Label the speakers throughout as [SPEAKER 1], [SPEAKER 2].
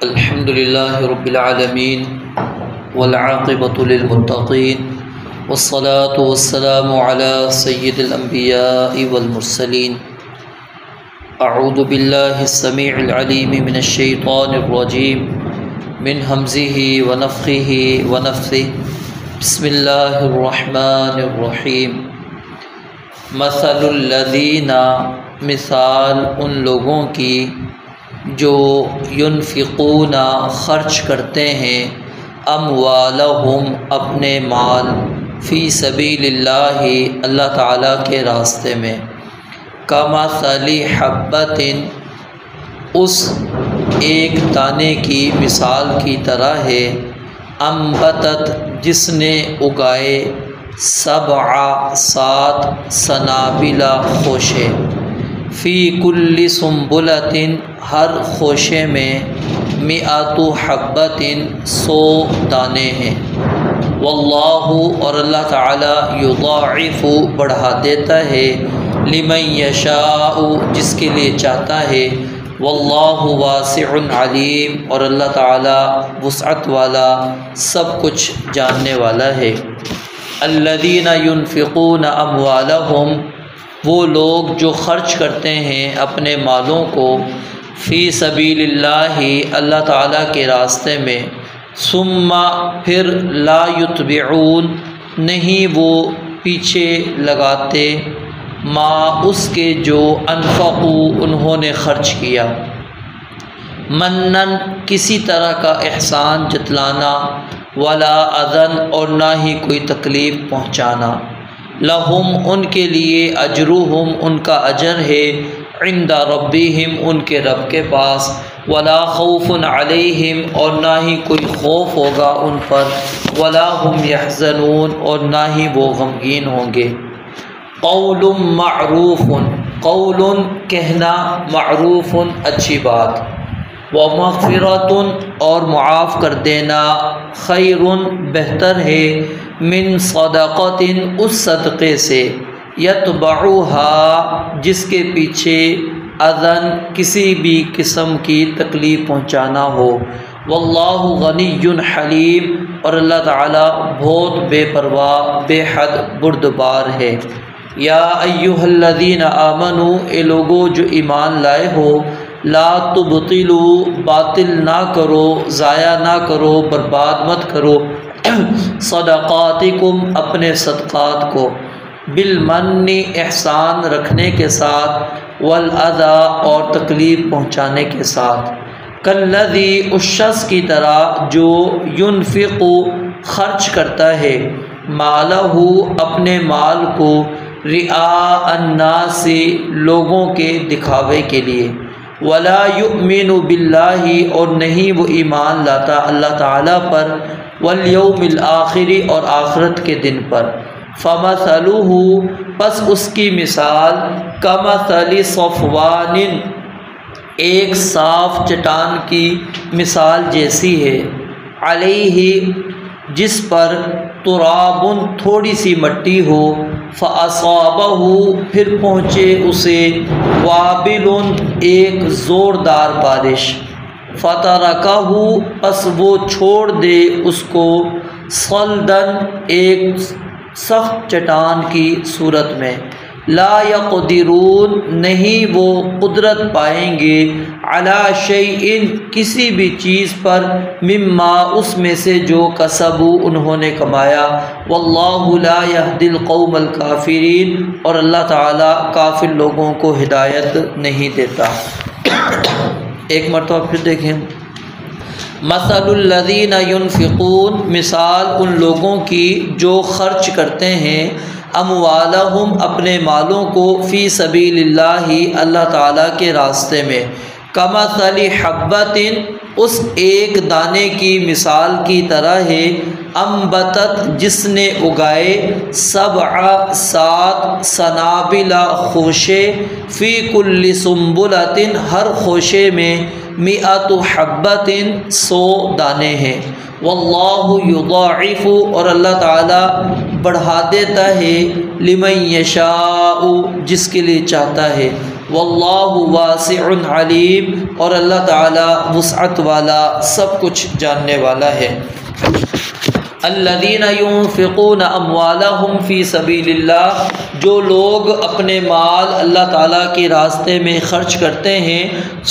[SPEAKER 1] الحمد للہ رب العالمین والعاقبۃ للمتقین والصلاة والسلام علی سید الانبیاء والمرسلین۔ اعوذ باللہ السمیع العلیم من الشیطان الرجیم من ہمزہ ونفخہ ونفثہ۔ بسم اللہ الرحمن الرحیم۔ مثل الذین، مثال ان لوگوں کی جو ينفقون خرچ کرتے ہیں، اموالہم اپنے مال، فی سبیل اللہ اللہ تعالیٰ کے راستے میں، کمثل حبۃ اس ایک دانے کی مثال کی طرح ہے، انبتت جس نے اگائے، سات سنابل خوشے، فی کل سنبلۃ ہر خوشے میں، مئۃ حبۃ 100 دانے ہیں، واللہ اور اللہ تعالی یضاعف بڑھا دیتا ہے، لمن یشاء جس کے لیے چاہتا ہے، واللہ واسع علیم اور اللہ تعالی وسعت والا سب کچھ جاننے والا ہے۔ الذین ينفقون اموالہم وہ لوگ جو خرچ کرتے ہیں اپنے مالوں کو، فی سبیل اللہ اللہ تعالیٰ کے راستے میں، ثم پھر لا یتبعون نہیں وہ پیچھے لگاتے، ما اس کے جو انفقوا انہوں نے خرچ کیا، منن کسی طرح کا احسان جتلانا، ولا اذن اور نہ ہی کوئی تکلیف پہنچانا، لہم ان کے لیے اجرہم ان کا اجر ہے، عند ربہم ان کے رب کے پاس، ولا خوف علیہم اور نہ ہی کوئی خوف ہوگا ان پر، ولا ہم یحزنون اور نہ ہی وہ غمگین ہوں گے۔ قول معروف، قول کہنا، معروف اچھی بات، ومغفرۃ اور معاف کر دینا، خیر بہتر ہے، من صدقۃ اس صدقے سے، یتبعها جس کے پیچھے اذن کسی بھی قسم کی تکلیف پہنچانا ہو، واللہ غنی حلیم اور اللہ تعالی بہت بے پرواہ بے حد بردبار ہے۔ یا ایھا الذین آمنوا اے لوگو جو ایمان لائے ہو، لا تبطلوا باطل نہ کرو، ضائع نہ کرو، برباد مت کرو، صدقاتکم اپنے صدقات کو، بالمن احسان رکھنے کے ساتھ، والاذی اور تکلیف پہنچانے کے ساتھ، کالذی اس شخص کی طرح جو ينفق خرچ کرتا ہے، مالہ اپنے مال کو، رئاء الناس لوگوں کے دکھاوے کے لیے، ولا یؤمن باللہ اور نہیں وہ ایمان لاتا اللہ تعالیٰ پر، والیوم الآخر اور آخرت کے دن پر، فمثلہ پس اس کی مثال، کمثل صفوان ایک صاف چٹان کی مثال جیسی ہے، علیہ جس پر تراب تھوڑی سی مٹی ہو، فاصابہ پھر پہنچے اسے، وابل ایک زوردار بارش، فترکہ پس وہ چھوڑ دے اس کو، صلدن ایک سخت چٹان کی صورت میں، لا یقدرون نہیں وہ قدرت پائیں گے، علی شیء کسی بھی چیز پر، مما اس میں سے جو کسبوا انہوں نے کمایا، واللہ لا یہدی القوم الکافرین اور اللہ تعالی کافر لوگوں کو ہدایت نہیں دیتا۔ ایک مرتبہ پھر دیکھیں، مثل الذین ينفقون مثال ان لوگوں کی جو خرچ کرتے ہیں، اموالہم اپنے مالوں کو، فی سبیل اللہ اللہ تعالیٰ کے راستے میں، کمثل حبۃ اس ایک دانے کی مثال کی طرح ہے، انبتت جس نے اگائے، 7 سنابل خوشے، فی کل سنبلۃ ہر خوشے میں، مئۃ حبۃ 100 دانے ہیں، واللہ یضاعف اور اللہ تعالی بڑھا دیتا ہے، لمن یشاء جس کے لیے چاہتا ہے، واللہ واسع علیم، اور اللہ تعالی وسعت والا سب کچھ جاننے والا ہے۔ الذین ينفقون اموالهم فی سبیل اللہ، جو لوگ اپنے مال اللہ تعالیٰ کے راستے میں خرچ کرتے ہیں،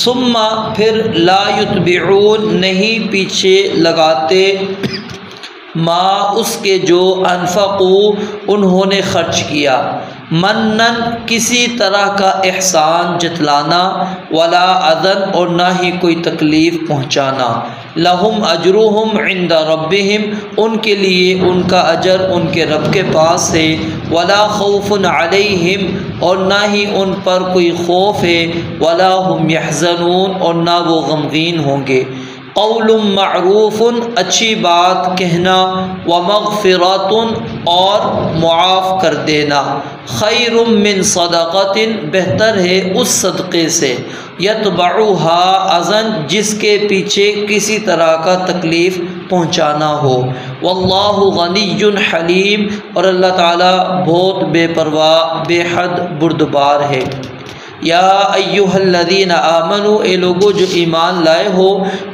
[SPEAKER 1] ثم پھر لا یتبعون نہیں پیچھے لگاتے، ما اس کے جو انفقوا انہوں نے خرچ کیا، منن کسی طرح کا احسان جتلانا، ولا اذن اور نہ ہی کوئی تکلیف پہنچانا، لہم اجرہم عند ربہم ان کے لیے ان کا اجر ان کے رب کے پاس ہے، ولا خوف علیہم اور نہ ہی ان پر کوئی خوف ہے، ولا ہم یحزنون اور نہ وہ غمگین ہوں گے۔ قول معروف اچھی بات کہنا، ومغفرۃ اور معاف کر دینا، خیر من صدقۃ بہتر ہے اس صدقے سے، یتبعها اذن جس کے پیچھے کسی طرح کا تکلیف پہنچانا ہو، واللہ غنی حلیم اور اللہ تعالیٰ بہت بے پرواہ بے حد بردبار ہے۔ یا ایہا الذین آمنوا اے لوگو جو ایمان لائے ہو،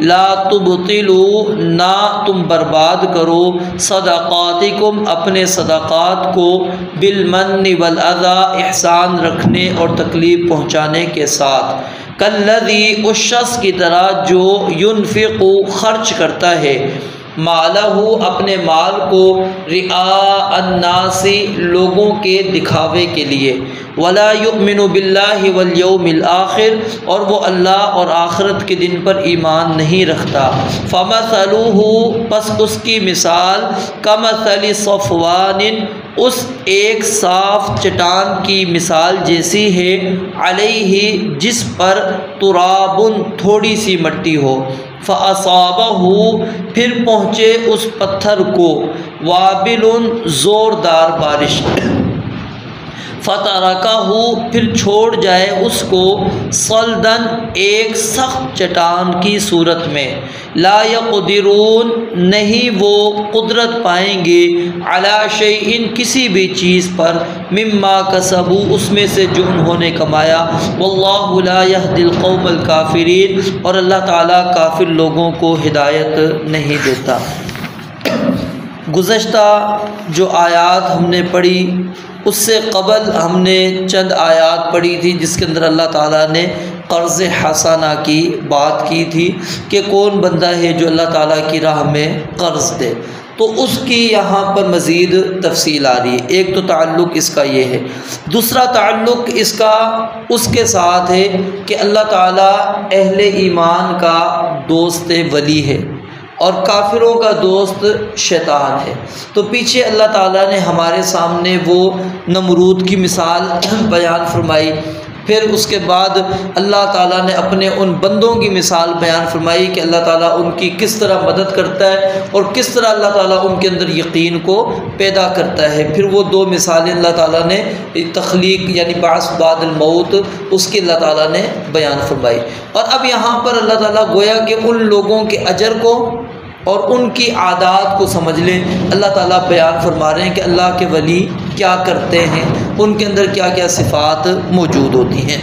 [SPEAKER 1] لا تبطلوا نہ تم برباد کرو، صدقاتکم اپنے صدقات کو، بالمن والاذی احسان رکھنے اور تکلیف پہنچانے کے ساتھ، کالذی اس شخص کی طرح جو ينفق خرچ کرتا ہے، مالہ اپنے مال کو، رعاء الناس لوگوں کے دکھاوے کے لیے، ولا یؤمن باللہ والیوم الآخر اور وہ اللہ اور آخرت کے دن پر ایمان نہیں رکھتا، فمثلہ پس اس کی مثال، کمثل صفوان اس ایک صاف چٹان کی مثال جیسی ہے، علیہ جس پر تراب تھوڑی سی مٹی ہو، فاصابہ پھر پہنچے اس پتھر کو، وابل زوردار بارش، فترکہ پھر چھوڑ جائے اس کو، صلدن ایک سخت چٹان کی صورت میں، لا یقدرون نہیں وہ قدرت پائیں گے، علی شیء کسی بھی چیز پر، مما کسبوا اس میں سے جو انہوں نے کمایا، واللہ لا یہدی القوم الکافرین اور اللہ تعالیٰ کافر لوگوں کو ہدایت نہیں دیتا۔ گزشتہ جو آیات ہم نے پڑھی اس سے قبل ہم نے چند آیات پڑھی تھی جس کے اندر اللہ تعالیٰ نے قرض حسنہ کی بات کی تھی کہ کون بندہ ہے جو اللہ تعالیٰ کی راہ میں قرض دے، تو اس کی یہاں پر مزید تفصیل آ رہی ہے۔ ایک تو تعلق اس کا یہ ہے، دوسرا تعلق اس کا اس کے ساتھ ہے کہ اللہ تعالیٰ اہل ایمان کا دوست ولی ہے اور کافروں کا دوست شیطان ہے۔ تو پیچھے اللہ تعالیٰ نے ہمارے سامنے وہ نمرود کی مثال بیان فرمائی، پھر اس کے بعد اللہ تعالیٰ نے اپنے ان بندوں کی مثال بیان فرمائی کہ اللہ تعالیٰ ان کی کس طرح مدد کرتا ہے اور کس طرح اللہ تعالیٰ ان کے اندر یقین کو پیدا کرتا ہے۔ پھر وہ دو مثالیں اللہ تعالیٰ نے تخلیق یعنی بعث بعد الموت اس کی اللہ تعالیٰ نے بیان فرمائی، اور اب یہاں پر اللہ تعالیٰ گویا کہ ان لوگوں کے اجر کو اور ان کی عادات کو سمجھ لیں۔ اللہ تعالیٰ بیان فرما رہے ہیں کہ اللہ کے ولی کیا کرتے ہیں، ان کے اندر کیا کیا صفات موجود ہوتی ہیں۔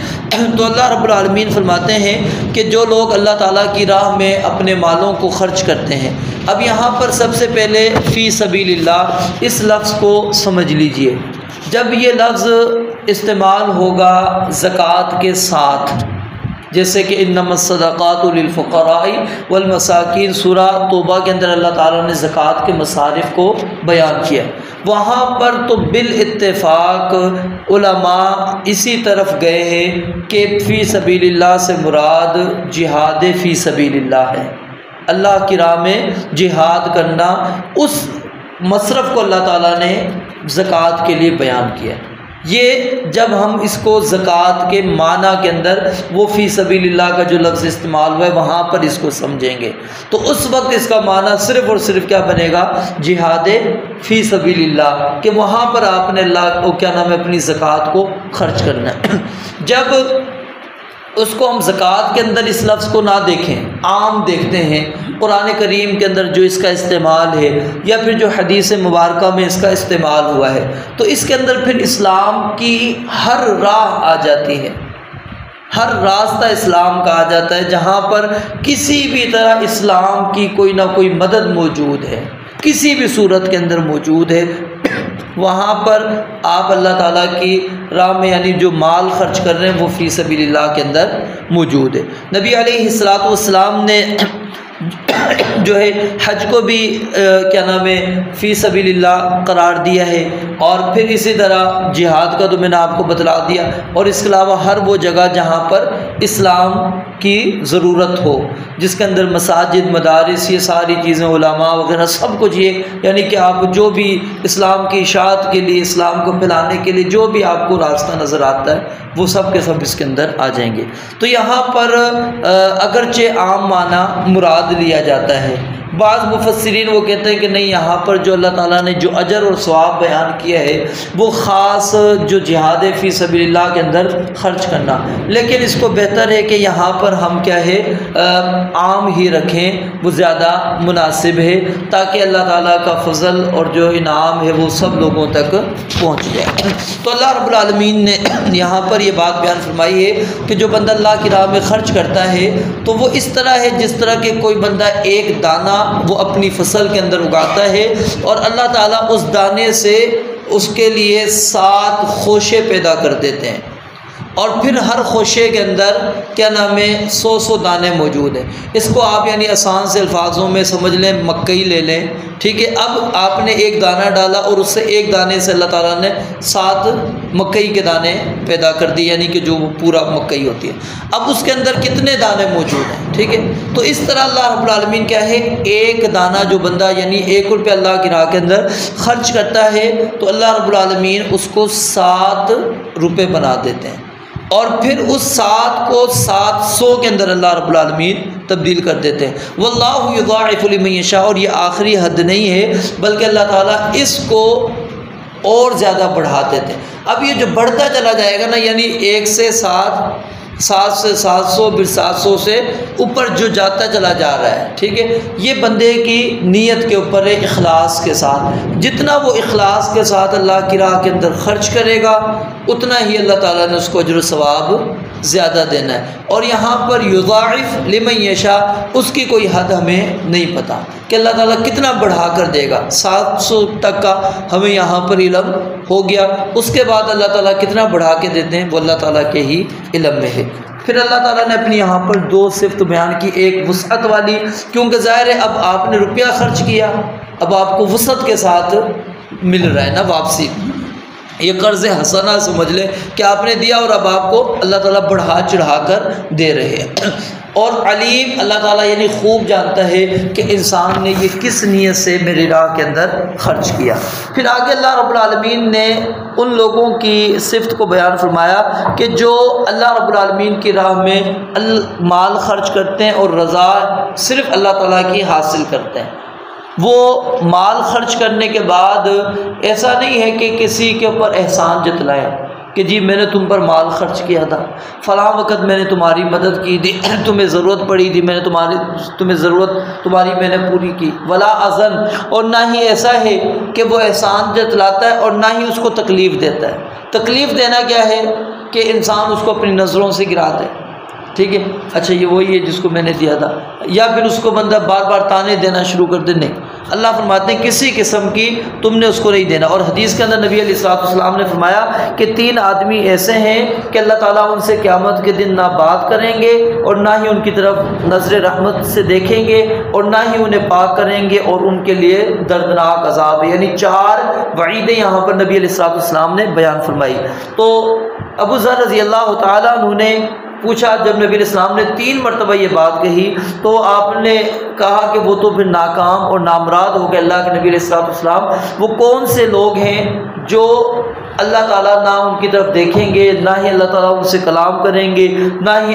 [SPEAKER 1] تو اللہ رب العالمین فرماتے ہیں کہ جو لوگ اللہ تعالیٰ کی راہ میں اپنے مالوں کو خرچ کرتے ہیں، اب یہاں پر سب سے پہلے فی سبیل اللہ اس لفظ کو سمجھ لیجئے۔ جب یہ لفظ استعمال ہوگا زکوٰۃ کے ساتھ، جیسے کہ انما الصدقات للفقراء والمساکین، سورہ توبہ کے اندر اللہ تعالیٰ نے زکوٰۃ کے مصارف کو بیان کیا، وہاں پر تو بالاتفاق علماء اسی طرف گئے ہیں کہ فی سبیل اللہ سے مراد جہاد فی سبیل اللہ ہے، اللہ کی راہ میں جہاد کرنا، اس مصرف کو اللہ تعالیٰ نے زکوٰۃ کے لیے بیان کیا۔ یہ جب ہم اس کو زکوٰۃ کے معنی کے اندر وہ فی سبیل اللہ کا جو لفظ استعمال ہوا ہے وہاں پر اس کو سمجھیں گے تو اس وقت اس کا معنی صرف اور صرف کیا بنے گا؟ جہاد فی سبیل اللہ، کہ وہاں پر آپ نے اللہ کو کیا نام ہے اپنی زکوٰۃ کو خرچ کرنا ہے۔ جب اس کو ہم زکوٰۃ کے اندر اس لفظ کو نہ دیکھیں، عام دیکھتے ہیں قرآن کریم کے اندر جو اس کا استعمال ہے یا پھر جو حدیث مبارکہ میں اس کا استعمال ہوا ہے، تو اس کے اندر پھر اسلام کی ہر راہ آ جاتی ہے۔ ہر راستہ اسلام کہا جاتا ہے جہاں پر کسی بھی طرح اسلام کی کوئی نہ کوئی مدد موجود ہے، کسی بھی صورت کے اندر موجود ہے، وہاں پر آپ اللہ تعالیٰ کی راہ میں یعنی جو مال خرچ کر رہے ہیں وہ فی سبیل اللہ کے اندر موجود ہے۔ نبی علیہ الصلوۃ والسلام نے جو ہے حج کو بھی کیا نام ہے فی سبیل اللہ قرار دیا ہے، اور پھر اسی طرح جہاد کا تو میں نے آپ کو بتلا دیا، اور اس کے علاوہ ہر وہ جگہ جہاں پر اسلام کی ضرورت ہو، جس کے اندر مساجد، مدارس، یہ ساری چیزیں، علماء وغیرہ سب کچھ، یہ یعنی کہ آپ جو بھی اسلام کی اشاعت کے لیے، اسلام کو پھیلانے کے لیے جو بھی آپ کو راستہ نظر آتا ہے وہ سب کے سب اس کے اندر آ جائیں گے۔ تو یہاں پر اگرچہ عام معنی مراد لیا جاتا ہے، بعض مفسرین وہ کہتے ہیں کہ نہیں، یہاں پر جو اللہ تعالیٰ نے جو اجر اور ثواب بیان کیا ہے وہ خاص جو جہاد فی سبیل اللہ کے اندر خرچ کرنا، لیکن اس کو بہتر ہے کہ یہاں پر ہم کیا ہے عام ہی رکھیں، وہ زیادہ مناسب ہے، تاکہ اللہ تعالیٰ کا فضل اور جو انعام ہے وہ سب لوگوں تک پہنچ جائے۔ تو اللہ رب العالمین نے یہاں پر یہ بات بیان فرمائی ہے کہ جو بندہ اللہ کی راہ میں خرچ کرتا ہے تو وہ اس طرح ہے جس طرح کہ کوئی بندہ ایک دانہ وہ اپنی فصل کے اندر اگاتا ہے، اور اللہ تعالیٰ اس دانے سے اس کے لیے 7 خوشے پیدا کر دیتے ہیں، اور پھر ہر خوشے کے اندر کیا نام ہے 100 دانے موجود ہیں۔ اس کو آپ یعنی آسان سے الفاظوں میں سمجھ لیں، مکئی لے لیں، ٹھیک ہے۔ اب آپ نے ایک دانہ ڈالا اور اس سے ایک دانے سے اللہ تعالیٰ نے 7 مکئی کے دانے پیدا کر دی، یعنی کہ جو وہ پورا مکئی ہوتی ہے۔ اب اس کے اندر کتنے دانے موجود ہیں، ٹھیک ہے۔ تو اس طرح اللہ رب العالمین کیا ہے، ایک دانہ جو بندہ یعنی 1 روپیہ اللہ کی راہ کے اندر خرچ کرتا ہے تو اللہ رب العالمین اس کو 7 روپے بنا دیتے ہیں، اور پھر اس 7 کو 700 کے اندر اللہ رب العالمین تبدیل کر دیتے ہیں۔ واللہ یضاعف لمن یشاء، اور یہ آخری حد نہیں ہے بلکہ اللہ تعالیٰ اس کو اور زیادہ بڑھا دیتے ہیں۔ اب یہ جو بڑھتا چلا جائے گا نا، یعنی 1 سے 7 سے 700، پھر 700 سے اوپر جو جاتا چلا جا رہا ہے، ٹھیک ہے۔ یہ بندے کی نیت کے اوپر ہے، اخلاص کے ساتھ، جتنا وہ اخلاص کے ساتھ اللہ کی راہ کے اندر خرچ کرے گا اتنا ہی اللہ تعالیٰ نے اس کو اجر و ثواب زیادہ دینا ہے۔ اور یہاں پر یضاعف لمن یشاء، اس کی کوئی حد ہمیں نہیں پتہ کہ اللہ تعالیٰ کتنا بڑھا کر دے گا۔ 700 تک کا ہمیں یہاں پر علم ہو گیا، اس کے بعد اللہ تعالیٰ کتنا بڑھا کے دیتے ہیں وہ اللہ تعالیٰ کے ہی علم میں ہے۔ پھر اللہ تعالیٰ نے اپنی یہاں پر 2 صفت بیان کی، ایک وسعت والی، کیونکہ ظاہر ہے اب آپ نے روپیہ خرچ کیا، اب آپ کو وسعت کے ساتھ مل رہا ہے نا واپسی، یہ قرض حسنہ سمجھ لیں کہ آپ نے دیا اور اب آپ کو اللہ تعالیٰ بڑھا چڑھا کر دے رہے ہیں۔ اور علیم، اللہ تعالیٰ یعنی خوب جانتا ہے کہ انسان نے یہ کس نیت سے میری راہ کے اندر خرچ کیا۔ پھر آگے اللہ رب العالمین نے ان لوگوں کی صفت کو بیان فرمایا کہ جو اللہ رب العالمین کی راہ میں مال خرچ کرتے ہیں اور رضا صرف اللہ تعالیٰ کی حاصل کرتے ہیں۔ وہ مال خرچ کرنے کے بعد ایسا نہیں ہے کہ کسی کے اوپر احسان جتلائیں کہ جی میں نے تم پر مال خرچ کیا تھا، فلاں وقت میں نے تمہاری مدد کی تھی، تمہیں ضرورت پڑی تھی، میں نے تمہیں ضرورت تمہاری میں نے پوری کی، ولا اذن، اور نہ ہی ایسا ہے کہ وہ احسان جتلاتا ہے اور نہ ہی اس کو تکلیف دیتا ہے۔ تکلیف دینا کیا ہے کہ انسان اس کو اپنی نظروں سے گرا دے، ٹھیک ہے، اچھا یہ وہی ہے جس کو میں نے دیا تھا، یا پھر اس کو بندہ بار بار تانے دینا شروع کر دے، نہیں، اللہ فرماتے ہیں کسی قسم کی تم نے اس کو نہیں دینا۔ اور حدیث کے اندر نبی علیہ الصلوۃ والسلام نے فرمایا کہ 3 آدمی ایسے ہیں کہ اللہ تعالیٰ ان سے قیامت کے دن نہ بات کریں گے اور نہ ہی ان کی طرف نظر رحمت سے دیکھیں گے اور نہ ہی انہیں پاک کریں گے، اور ان کے لیے دردناک عذاب ہے۔ یعنی 4 وعیدیں یہاں پر نبی علیہ الصلوۃ والسلام نے بیان فرمائی۔ تو ابو ذر رضی اللہ تعالیٰ عنہ نے پوچھا، جب نبی علیہ السلام نے 3 مرتبہ یہ بات کہی تو آپ نے کہا کہ وہ تو پھر ناکام اور نامراد ہو گئے اللہ کے نبی علیہ السلام۔ وہ کون سے لوگ ہیں جو اللہ تعالیٰ نہ ان کی طرف دیکھیں گے، نہ ہی اللہ تعالیٰ ان سے کلام کریں گے، نہ ہی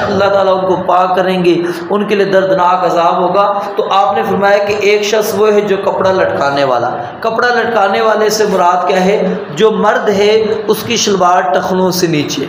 [SPEAKER 1] اللہ تعالیٰ ان کو پاک کریں گے، ان کے لیے دردناک عذاب ہوگا۔ تو آپ نے فرمایا کہ ایک شخص وہ ہے جو کپڑا لٹکانے والا۔ کپڑا لٹکانے والے سے مراد کیا ہے؟ جو مرد ہے اس کی شلوار ٹخنوں سے نیچے،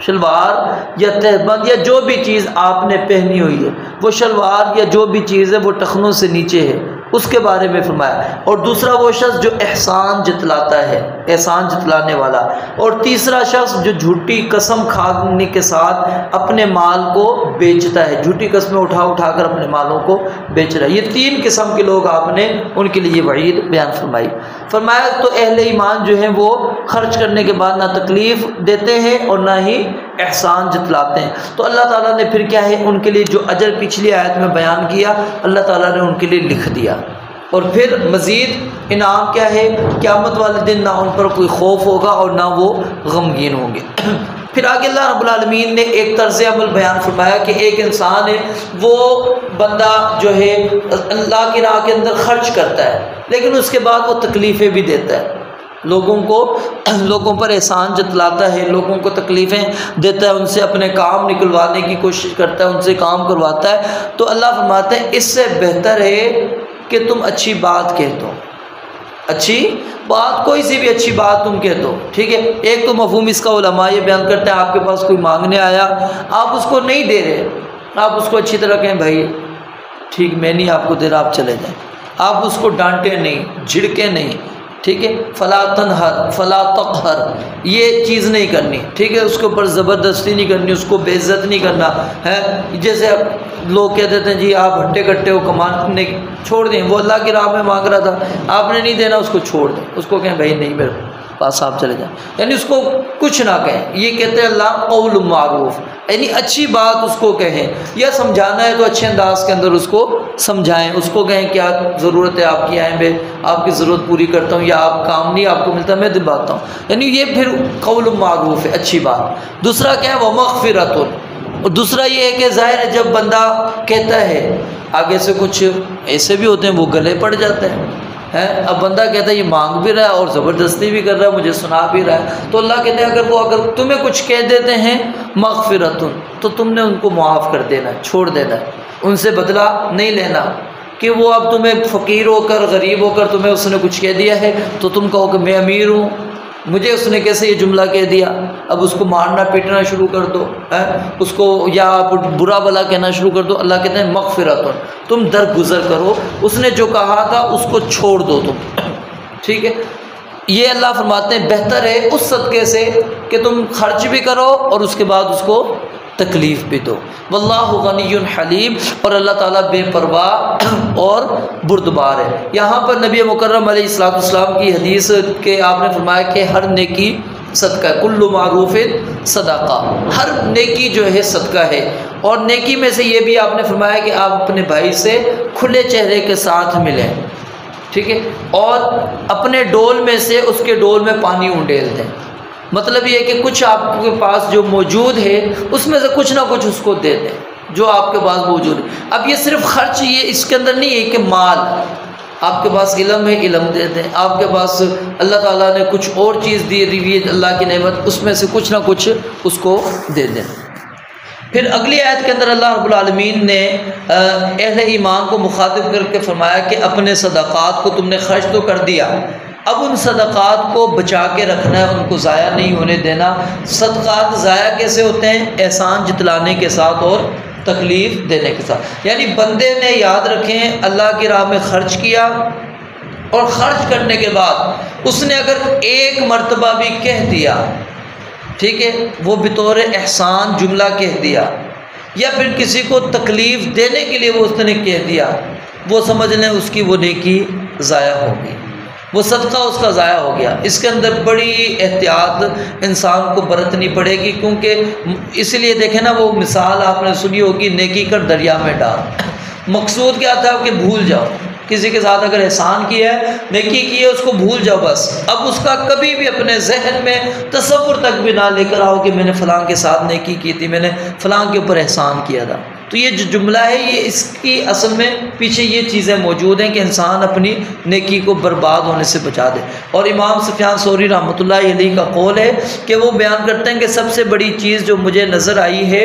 [SPEAKER 1] شلوار یا تہبند یا جو بھی چیز آپ نے پہنی ہوئی ہے وہ شلوار یا جو بھی چیز ہے وہ ٹخنوں سے نیچے ہے، اس کے بارے میں فرمایا۔ اور دوسرا وہ شخص جو احسان جتلاتا ہے، احسان جتلانے والا، اور تیسرا شخص جو جھوٹی قسم کھانے کے ساتھ اپنے مال کو بیچتا ہے، جھوٹی قسمیں اٹھا کر اپنے مالوں کو بیچ رہا ہے۔ یہ تین قسم کے لوگ آپ نے ان کے لیے وعید بیان فرمائی۔ فرمایا تو اہل ایمان جو ہیں وہ خرچ کرنے کے بعد نہ تکلیف دیتے ہیں اور نہ ہی احسان جتلاتے ہیں، تو اللہ تعالیٰ نے پھر کیا ہے ان کے لیے جو اجر پچھلی آیت میں بیان کیا اللہ تعالیٰ نے ان کے لیے لکھ دیا، اور پھر مزید انعام کیا ہے، قیامت والے دن نہ ان پر کوئی خوف ہوگا اور نہ وہ غمگین ہوں گے۔ پھر آگے اللہ رب العالمین نے ایک طرز عمل بیان فرمایا کہ ایک انسان ہے، وہ بندہ جو ہے اللہ کی راہ کے اندر خرچ کرتا ہے لیکن اس کے بعد وہ تکلیفیں بھی دیتا ہے، لوگوں پر احسان جتلاتا ہے، لوگوں کو تکلیفیں دیتا ہے، ان سے اپنے کام نکلوانے کی کوشش کرتا ہے، ان سے کام کرواتا ہے، تو اللہ فرماتے ہیں اس سے بہتر ہے کہ تم اچھی بات کہہ دو، اچھی بات، کوئی سی بھی اچھی بات تم کہہ دو، ٹھیک ہے۔ ایک تو مفہوم اس کا علماء یہ بیان کرتے ہیں، آپ کے پاس کوئی مانگنے آیا، آپ اس کو نہیں دے رہے، آپ اس کو اچھی طرح کہیں بھائی ٹھیک میں نہیں آپ کو دے رہا، آپ چلے جائیں، آپ اس کو ڈانٹے نہیں، جھڑکے نہیں، ٹھیک ہے، فلا تنہر فلا تقہر، یہ چیز نہیں کرنی، ٹھیک ہے، اس کے اوپر زبردستی نہیں کرنی، اس کو بے عزت نہیں کرنا ہے۔ جیسے اب لوگ کہہ دیتے ہیں جی آپ ہٹے کٹے ہو، کمانے چھوڑ دیں، وہ اللہ کی راہ میں مانگ رہا تھا، آپ نے نہیں دینا، اس کو چھوڑ دیں، اس کو کہیں بھائی نہیں میرے پاس آپ چلے جائیں، یعنی اس کو کچھ نہ کہیں، یہ کہتے ہیں اللہ قول معروف، یعنی اچھی بات اس کو کہیں، یا سمجھانا ہے تو اچھے انداز کے اندر اس کو سمجھائیں، اس کو کہیں کیا ضرورت ہے آپ کی، آئیں میں آپ کی ضرورت پوری کرتا ہوں، یا آپ کام نہیں آپ کو ملتا میں دلواتا ہوں، یعنی یہ پھر قول معروف ہے، اچھی بات۔ دوسرا کیا ہے وہ مغفرت، اور دوسرا یہ ہے کہ ظاہر ہے جب بندہ کہتا ہے آگے سے کچھ ایسے بھی ہوتے ہیں وہ گلے پڑ جاتے ہیں، اب بندہ کہتا ہے یہ مانگ بھی رہا ہے اور زبردستی بھی کر رہا ہے، مجھے سنا بھی رہا ہے، تو اللہ کہتے ہیں اگر تمہیں کچھ کہہ دیتے ہیں مغفرت، تو تم نے ان کو معاف کر دینا ہے، چھوڑ دینا ہے، ان سے بدلہ نہیں لینا، کہ وہ اب تمہیں فقیر ہو کر غریب ہو کر تمہیں اس نے کچھ کہہ دیا ہے تو تم کہو کہ میں امیر ہوں، مجھے اس نے کیسے یہ جملہ کہہ دیا، اب اس کو مارنا پیٹنا شروع کر دو، اس کو یا آپ برا بلا کہنا شروع کر دو۔ اللہ کہتے ہیں مغفرت، تم درگزر کرو، اس نے جو کہا تھا اس کو چھوڑ دو تم، ٹھیک ہے۔ یہ اللہ فرماتے ہیں بہتر ہے اس صدقے سے کہ تم خرچ بھی کرو اور اس کے بعد اس کو تکلیف بھی دو۔ واللہ غنی حلیم، اور اللہ تعالیٰ بے پرواہ اور بردبار ہے۔ یہاں پر نبی مکرم علیہ السلام کی حدیث کے آپ نے فرمایا کہ ہر نیکی صدقہ ہے، کل معروف صدقہ، ہر نیکی جو ہے صدقہ ہے، اور نیکی میں سے یہ بھی آپ نے فرمایا کہ آپ اپنے بھائی سے کھلے چہرے کے ساتھ ملیں، ٹھیک ہے، اور اپنے ڈول میں سے اس کے ڈول میں پانی انڈیل دیں، مطلب یہ کہ کچھ آپ کے پاس جو موجود ہے اس میں سے کچھ نہ کچھ اس کو دے دیں جو آپ کے پاس موجود ہے۔ اب یہ صرف خرچ یہ اس کے اندر نہیں ہے کہ مال، آپ کے پاس علم ہے علم دے دیں، آپ کے پاس اللہ تعالیٰ نے کچھ اور چیز دی ہے اللہ کی نعمت، اس میں سے کچھ نہ کچھ اس کو دے دیں۔ پھر اگلی آیت کے اندر اللہ رب العالمین نے اہل ایمان کو مخاطب کر کے فرمایا کہ اپنے صدقات کو تم نے خرچ تو کر دیا، اب ان صدقات کو بچا کے رکھنا ہے، ان کو ضائع نہیں ہونے دینا۔ صدقات ضائع کیسے ہوتے ہیں؟ احسان جتلانے کے ساتھ اور تکلیف دینے کے ساتھ، یعنی بندے نے یاد رکھیں اللہ کی راہ میں خرچ کیا، اور خرچ کرنے کے بعد اس نے اگر ایک مرتبہ بھی کہہ دیا، ٹھیک ہے، وہ بطور احسان جملہ کہہ دیا، یا پھر کسی کو تکلیف دینے کے لیے وہ اس نے کہہ دیا، وہ سمجھ لیں اس کی وہ نیکی ضائع ہوگی، وہ صدقہ اس کا ضائع ہو گیا۔ اس کے اندر بڑی احتیاط انسان کو برتنی پڑے گی، کیونکہ اس لیے دیکھیں نا وہ مثال آپ نے سنی ہوگی، نیکی کر دریا میں ڈال، مقصود کیا تھا کہ بھول جاؤ، کسی کے ساتھ اگر احسان کیا ہے نیکی کی ہے اس کو بھول جاؤ بس، اب اس کا کبھی بھی اپنے ذہن میں تصور تک بھی نہ لے کر آؤ کہ میں نے فلاں کے ساتھ نیکی کی تھی، میں نے فلاں کے اوپر احسان کیا تھا۔ تو یہ جو جملہ ہے یہ اس کی اصل میں پیچھے یہ چیزیں موجود ہیں کہ انسان اپنی نیکی کو برباد ہونے سے بچا دے۔ اور امام سفیان ثوری رحمۃ اللہ علیہ کا قول ہے کہ وہ بیان کرتے ہیں کہ سب سے بڑی چیز جو مجھے نظر آئی ہے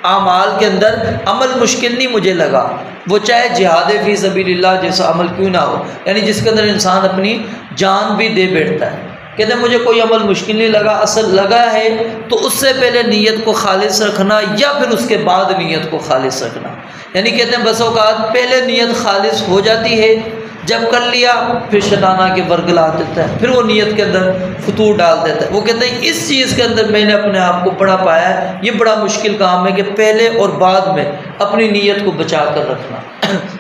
[SPEAKER 1] اعمال کے اندر، عمل مشکل نہیں مجھے لگا، وہ چاہے جہاد فی سبیل اللہ جیسا عمل کیوں نہ ہو، یعنی جس کے اندر انسان اپنی جان بھی دے بیٹھتا ہے، کہتے ہیں مجھے کوئی عمل مشکل نہیں لگا، اصل لگا ہے تو اس سے پہلے نیت کو خالص رکھنا یا پھر اس کے بعد نیت کو خالص رکھنا، یعنی کہتے ہیں بس اوقات پہلے نیت خالص ہو جاتی ہے جب کر لیا پھر شیطان آ کے ورگلا دیتا ہے، پھر وہ نیت کے اندر فطور ڈال دیتا ہے۔ وہ کہتے ہیں اس چیز کے اندر میں نے اپنے آپ کو بڑا پایا ہے، یہ بڑا مشکل کام ہے کہ پہلے اور بعد میں اپنی نیت کو بچا کر رکھنا،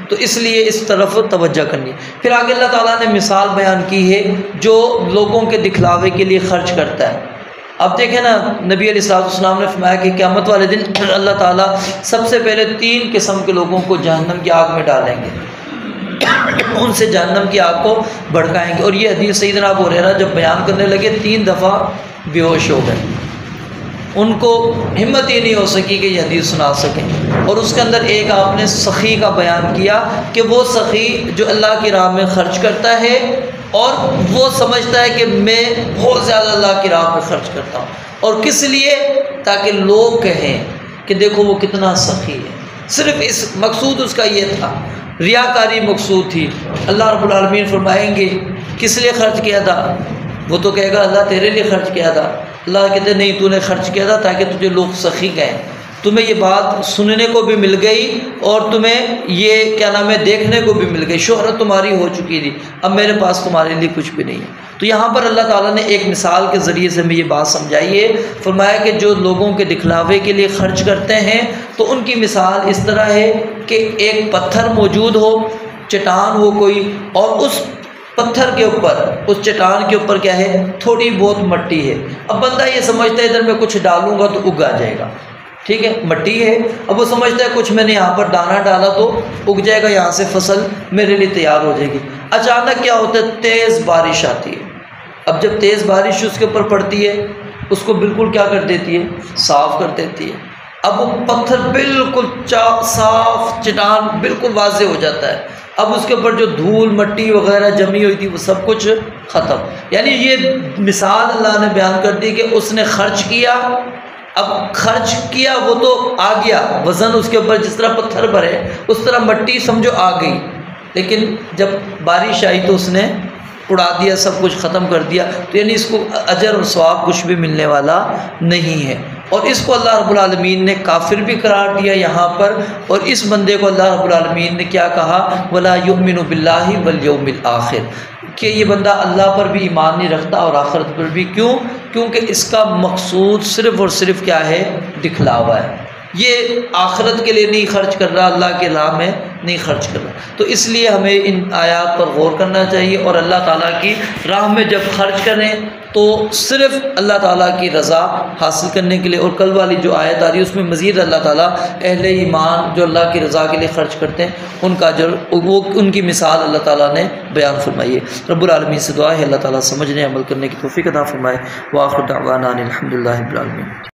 [SPEAKER 1] تو اس لیے اس طرف توجہ کرنی۔ پھر آگے اللہ تعالیٰ نے مثال بیان کی ہے جو لوگوں کے دکھلاوے کے لیے خرچ کرتا ہے۔ اب دیکھیں نا، نبی علیہ السلام نے فرمایا کہ قیامت والے دن اللہ تعالیٰ سب سے پہلے 3 قسم کے لوگوں کو جہنم کی آگ میں ڈالیں گے، ان سے جہنم کی آگ کو بھڑکائیں گے۔ اور یہ حدیث سیدنا ابو ہریرہ جب بیان کرنے لگے 3 دفعہ بے ہوش ہو گئے، ان کو ہمت ہی نہیں ہو سکی کہ یہ حدیث سنا سکیں۔ اور اس کے اندر ایک آپ نے سخی کا بیان کیا کہ وہ سخی جو اللہ کی راہ میں خرچ کرتا ہے اور وہ سمجھتا ہے کہ میں بہت زیادہ اللہ کی راہ میں خرچ کرتا ہوں، اور کس لیے؟ تاکہ لوگ کہیں کہ دیکھو وہ کتنا سخی ہے۔ صرف اس مقصود اس کا یہ تھا، ریاکاری مقصود تھی۔ اللہ رب العالمین فرمائیں گے کس لیے خرچ کیا تھا؟ وہ تو کہے گا اللہ تیرے لیے خرچ کیا تھا۔ اللہ کہتے ہیں نہیں، تو نے خرچ کیا تھا تاکہ تجھے لوگ سخی کہیں، تمہیں یہ بات سننے کو بھی مل گئی اور تمہیں یہ کیا نام ہے دیکھنے کو بھی مل گئی، شہرت تمہاری ہو چکی تھی، اب میرے پاس تمہارے لیے کچھ بھی نہیں ہے۔ تو یہاں پر اللہ تعالیٰ نے ایک مثال کے ذریعے سے ہمیں یہ بات سمجھائی ہے، فرمایا کہ جو لوگوں کے دکھلاوے کے لیے خرچ کرتے ہیں تو ان کی مثال اس طرح ہے کہ ایک پتھر موجود ہو، چٹان ہو کوئی، اور اس پتھر کے اوپر، اس چٹان کے اوپر کیا ہے؟ تھوڑی بہت مٹی ہے۔ اب بندہ یہ سمجھتا ہے ادھر میں کچھ ڈالوں گا تو اگ آ جائے گا، ٹھیک ہے، مٹی ہے، اب وہ سمجھتا ہے کچھ میں نے یہاں پر دانہ ڈالا تو اگ جائے گا، یہاں سے فصل میرے لیے تیار ہو جائے گی۔ اچانک کیا ہوتا ہے؟ تیز بارش آتی ہے۔ اب جب تیز بارش اس کے اوپر پڑتی ہے، اس کو بالکل کیا کر دیتی ہے؟ صاف کر دیتی ہے۔ اب وہ پتھر بالکل صاف، چٹان بالکل واضح ہو جاتا ہے۔ اب اس کے اوپر جو دھول مٹی وغیرہ جمی ہوئی تھی وہ سب کچھ ختم۔ یعنی یہ مثال اللہ نے بیان کر دی کہ اس نے خرچ کیا، اب خرچ کیا وہ تو آ گیا، وزن اس کے اوپر جس طرح پتھر بھرے اس طرح مٹی سمجھو آ گئی، لیکن جب بارش آئی تو اس نے اڑا دیا، سب کچھ ختم کر دیا۔ تو یعنی اس کو اجر اور ثواب کچھ بھی ملنے والا نہیں ہے، اور اس کو اللہ رب العالمین نے کافر بھی قرار دیا یہاں پر، اور اس بندے کو اللہ رب العالمین نے کیا کہا؟ وَلَا يُؤْمِنُ بِاللَّهِ وَالْيَوْمِ الْآخِرِ، کہ یہ بندہ اللہ پر بھی ایمان نہیں رکھتا اور آخرت پر بھی۔ کیوں؟ کیونکہ اس کا مقصود صرف اور صرف کیا ہے؟ دکھلاوا ہے۔ یہ آخرت کے لیے نہیں خرچ کر رہا، اللہ کے راہ میں نہیں خرچ کر رہا۔ تو اس لیے ہمیں ان آیات پر غور کرنا چاہیے، اور اللہ تعالیٰ کی راہ میں جب خرچ کریں تو صرف اللہ تعالیٰ کی رضا حاصل کرنے کے لیے۔ اور کل والی جو آیت آ رہی ہے اس میں مزید اللہ تعالیٰ اہل ایمان جو اللہ کی رضا کے لیے خرچ کرتے ہیں ان کا وہ ان کی مثال اللہ تعالیٰ نے بیان فرمائی ہے۔ رب العالمین سے دعا ہے اللہ تعالیٰ سمجھنے عمل کرنے کی توفیق عطا فرمائے۔ وآخر دعوانا الحمد للہ رب العالمین۔